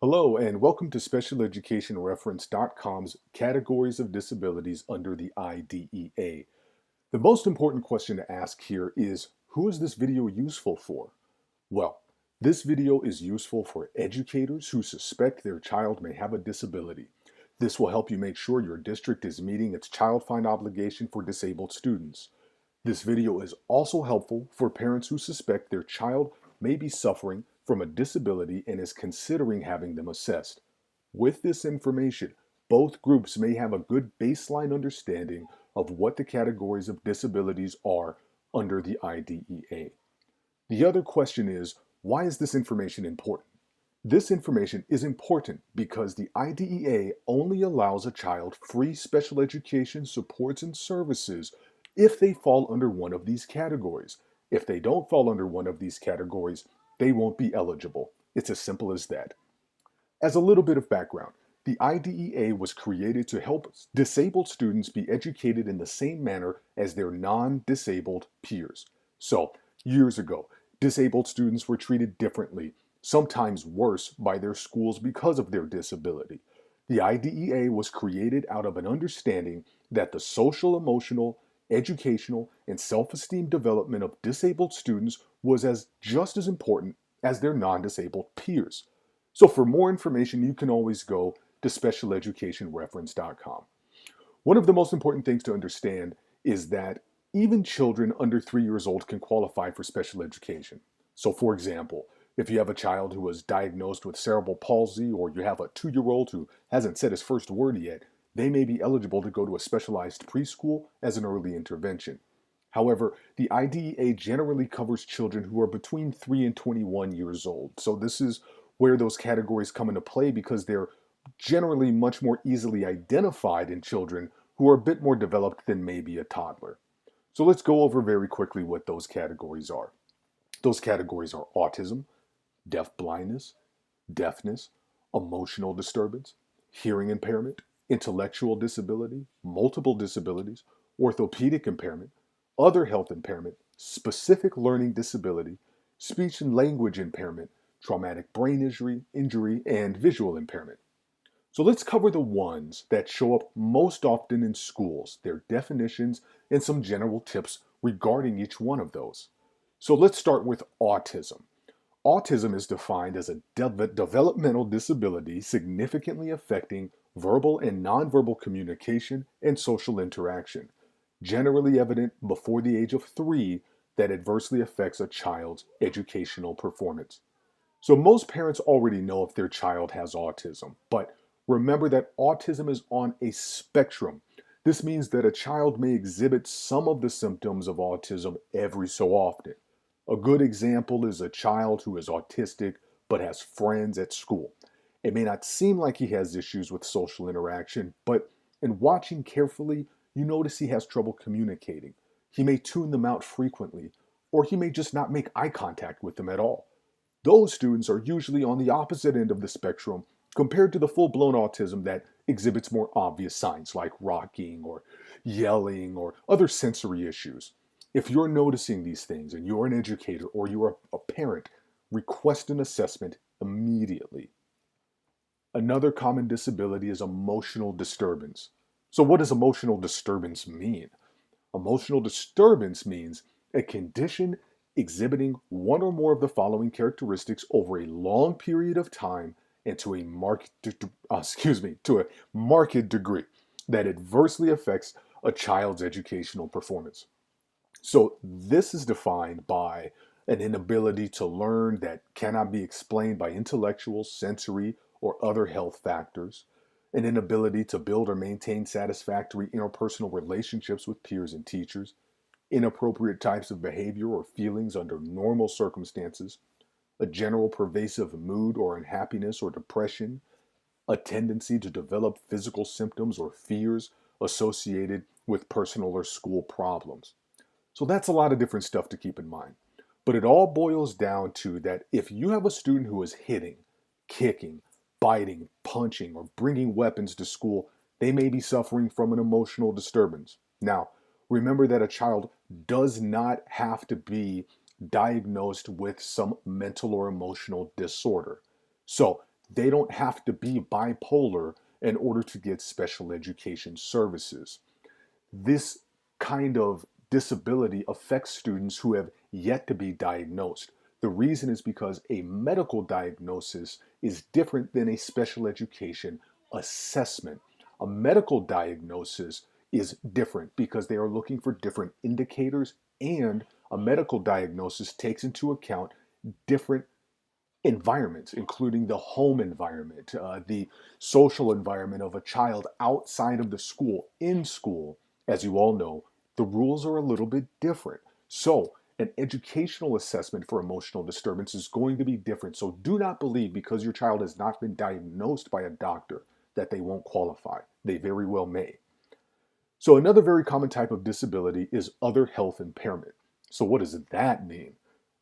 Hello, and welcome to SpecialEducationReference.com's Categories of Disabilities under the IDEA. The most important question to ask here is, who is this video useful for? Well, this video is useful for educators who suspect their child may have a disability. This will help you make sure your district is meeting its child find obligation for disabled students. This video is also helpful for parents who suspect their child may be suffering from a disability and is considering having them assessed. With this information, both groups may have a good baseline understanding of what the categories of disabilities are under the IDEA. The other question is, why is this information important? This information is important because the IDEA only allows a child free special education supports and services if they fall under one of these categories. If they don't fall under one of these categories, they won't be eligible. It's as simple as that. As a little bit of background, the IDEA was created to help disabled students be educated in the same manner as their non-disabled peers. So, years ago, disabled students were treated differently, sometimes worse, by their schools because of their disability. The IDEA was created out of an understanding that the social, emotional, educational, and self-esteem development of disabled students was just as important as their non-disabled peers. So for more information, you can always go to specialeducationreference.com. One of the most important things to understand is that even children under 3 years old can qualify for special education. So for example, if you have a child who was diagnosed with cerebral palsy, or you have a 2-year-old who hasn't said his first word yet, they may be eligible to go to a specialized preschool as an early intervention. However, the IDEA generally covers children who are between 3 and 21 years old. So this is where those categories come into play because they're generally much more easily identified in children who are a bit more developed than maybe a toddler. So let's go over very quickly what those categories are. Those categories are autism, deaf-blindness, deafness, emotional disturbance, hearing impairment, intellectual disability, multiple disabilities, orthopedic impairment, other health impairment, specific learning disability, speech and language impairment, traumatic brain injury, and visual impairment. So let's cover the ones that show up most often in schools, their definitions, and some general tips regarding each one of those. So let's start with autism. Autism is defined as a developmental disability significantly affecting verbal and nonverbal communication and social interaction, generally evident before the age of 3, that adversely affects a child's educational performance. So most parents already know if their child has autism, but remember that autism is on a spectrum. This means that a child may exhibit some of the symptoms of autism every so often. A good example is a child who is autistic but has friends at school. It may not seem like he has issues with social interaction, but in watching carefully, you notice he has trouble communicating. He may tune them out frequently, or he may just not make eye contact with them at all. Those students are usually on the opposite end of the spectrum compared to the full-blown autism that exhibits more obvious signs like rocking or yelling or other sensory issues. If you're noticing these things and you're an educator or you're a parent, request an assessment immediately. Another common disability is emotional disturbance. So what does emotional disturbance mean? Emotional disturbance means a condition exhibiting one or more of the following characteristics over a long period of time and to a marked degree that adversely affects a child's educational performance. So this is defined by an inability to learn that cannot be explained by intellectual, sensory, or other health factors, an inability to build or maintain satisfactory interpersonal relationships with peers and teachers, inappropriate types of behavior or feelings under normal circumstances, a general pervasive mood or unhappiness or depression, a tendency to develop physical symptoms or fears associated with personal or school problems. So that's a lot of different stuff to keep in mind. But it all boils down to that if you have a student who is hitting, kicking, biting, punching, or bringing weapons to school, they may be suffering from an emotional disturbance. Now, remember that a child does not have to be diagnosed with some mental or emotional disorder. So They don't have to be bipolar in order to get special education services. This kind of disability affects students who have yet to be diagnosed. The reason is because a medical diagnosis is different than a special education assessment. A medical diagnosis is different because they are looking for different indicators, and a medical diagnosis takes into account different environments, including the home environment, the social environment of a child outside of the school. In school, as you all know, the rules are a little bit different. So, an educational assessment for emotional disturbance is going to be different. So, do not believe because your child has not been diagnosed by a doctor that they won't qualify. They very well may. So, another very common type of disability is other health impairment. So, what does that mean?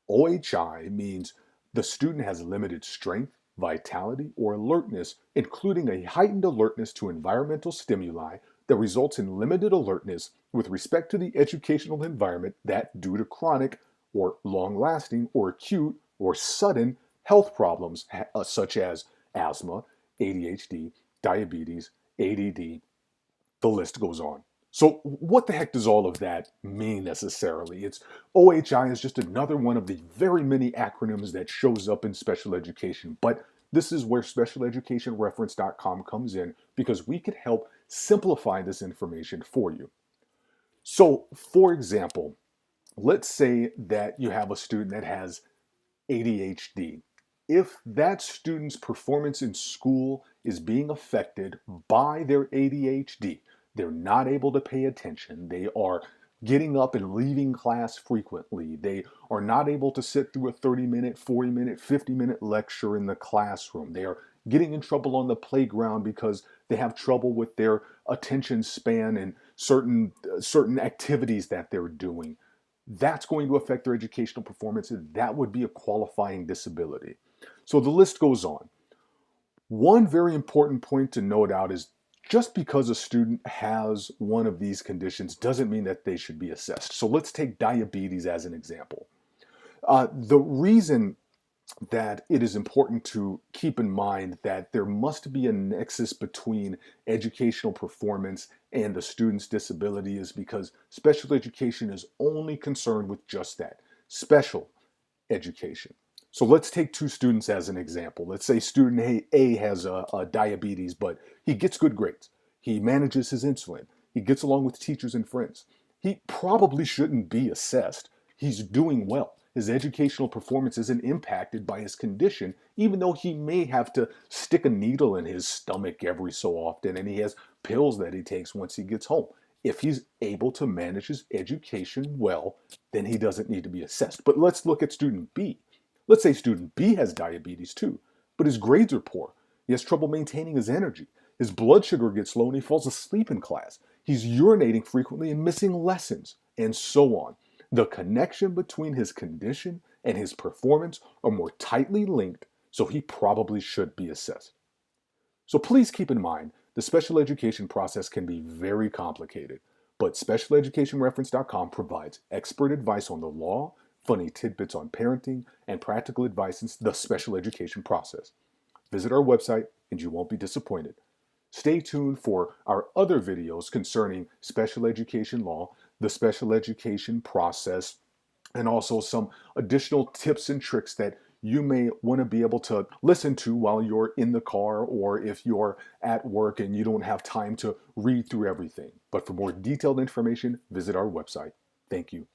OHI means the student has limited strength, vitality, or alertness, including a heightened alertness to environmental stimuli that results in limited alertness with respect to the educational environment that, due to chronic or long lasting or acute or sudden health problems such as asthma, ADHD, diabetes, ADD, the list goes on. So, what the heck does all of that mean necessarily? It's OHI is just another one of the very many acronyms that shows up in special education. But this is where specialeducationreference.com comes in because we could help simplify this information for you. So, for example, let's say that you have a student that has ADHD. If that student's performance in school is being affected by their ADHD, they're not able to pay attention, they are getting up and leaving class frequently, they are not able to sit through a 30-minute, 40-minute, 50-minute lecture in the classroom, they are getting in trouble on the playground because they have trouble with their attention span and certain activities that they're doing. That's going to affect their educational performance, and that would be a qualifying disability. So the list goes on. One very important point to note out is just because a student has one of these conditions doesn't mean that they should be assessed. So let's take diabetes as an example. The reason that it is important to keep in mind that there must be a nexus between educational performance and the student's disability is because special education is only concerned with just that, special education. So let's take two students as an example. Let's say student A has a diabetes, but he gets good grades. He manages his insulin. He gets along with teachers and friends. He probably shouldn't be assessed. He's doing well. His educational performance isn't impacted by his condition, even though he may have to stick a needle in his stomach every so often, and he has pills that he takes once he gets home. If he's able to manage his education well, then he doesn't need to be assessed. But let's look at student B. Let's say student B has diabetes too, but his grades are poor. He has trouble maintaining his energy. His blood sugar gets low and he falls asleep in class. He's urinating frequently and missing lessons, and so on. The connection between his condition and his performance are more tightly linked, so he probably should be assessed. So please keep in mind, the special education process can be very complicated, but specialeducationreference.com provides expert advice on the law, funny tidbits on parenting, and practical advice in the special education process. Visit our website and you won't be disappointed. Stay tuned for our other videos concerning special education law, the special education process, and also some additional tips and tricks that you may want to be able to listen to while you're in the car or if you're at work and you don't have time to read through everything. But for more detailed information, visit our website. Thank you.